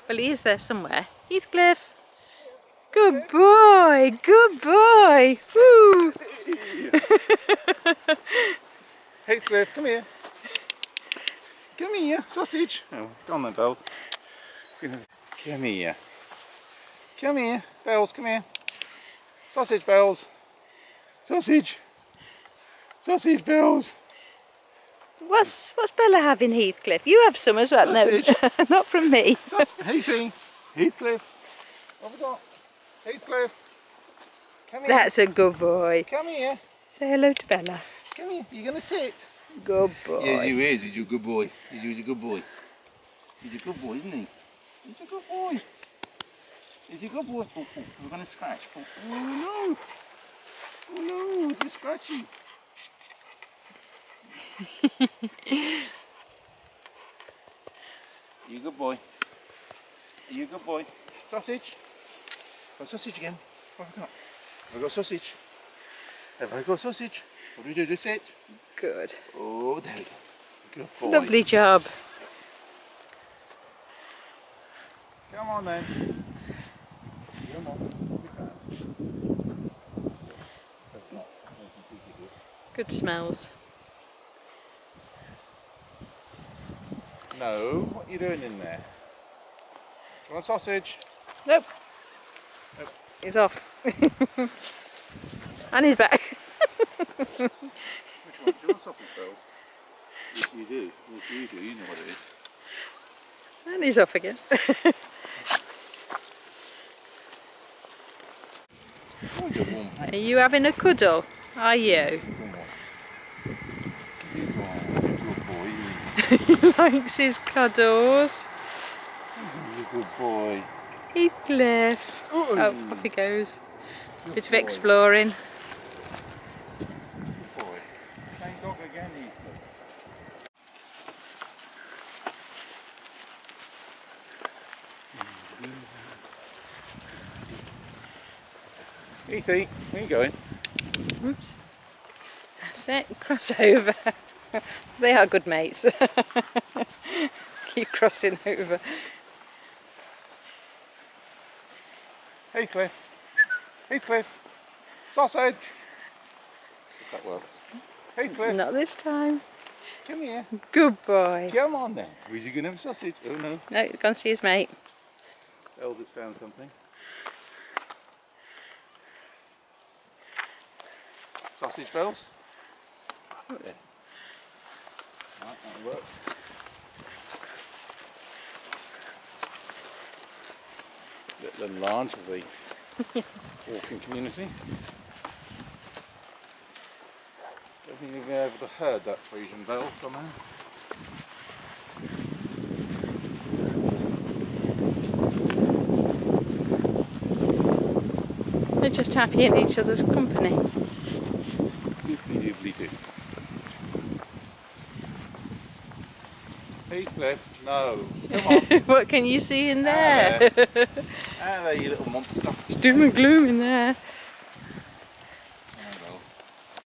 Well, he is there somewhere. Heathcliff! Good boy! Good boy! Woo! Heathcliff, come here. Come here, sausage. Oh, go on then, Bells. Come here. Come here, Bells, come here. Sausage, Bells. Sausage. Sausage, Bells. What's Bella having, Heathcliff? You have some as well. Sausage. No, not from me. Heathy. Heathcliff. What have we got? Heathcliff. Come here. That's a good boy. Come here. Say hello to Bella. Come here. You're going to sit. Good boy. Yes, you is. He's a good boy. He's a good boy. He's a good boy, isn't he? He's a good boy. He's a good boy. Oh, oh, we're going to scratch. Oh, oh no. Oh no, is it scratchy? You a good boy. You a good boy. Sausage. Got sausage again. What have I got? Have I got sausage? Have I got sausage? What do we do? Just sit. Good. Oh, there we go. Good boy. Lovely job. Come on then. Come on. Good smells. No, what are you doing in there? Come on, sausage. Nope. Nope. He's off. And he's back. Which one? Do you want sausage, Bells? Yes, you do. Yes, you do. You know what it is. And he's off again. Oh, he's a warm. Are you having a cuddle? Are you? Come on. He's a good boy, isn't he? He likes his cuddles. He's a good boy. Heathcliff. Ooh. Oh, off he goes. Good Bit of boy. exploring. Good boy. Same dog again, Heathcliff. Heathy, where are you going? Oops. That's it. Cross over. They are good mates. Keep crossing over. Heathcliff. Heathcliff. Sausage. If that works. Heathcliff. Not this time. Come here. Good boy. Come on then. Was you going to have a sausage? Oh no. No, go and see his mate. Els has found something. Sausage, Bells? Yes. Right, that'll work. Little enlarge of the walking community. Don't think you'll be able to heard that Frisian bell somehow. They're just happy in each other's company. Doobly-doobly-doo. Heathcliff, no. Come on. What can you see in there? Ah, there, you little monster. It's doom and gloom in there.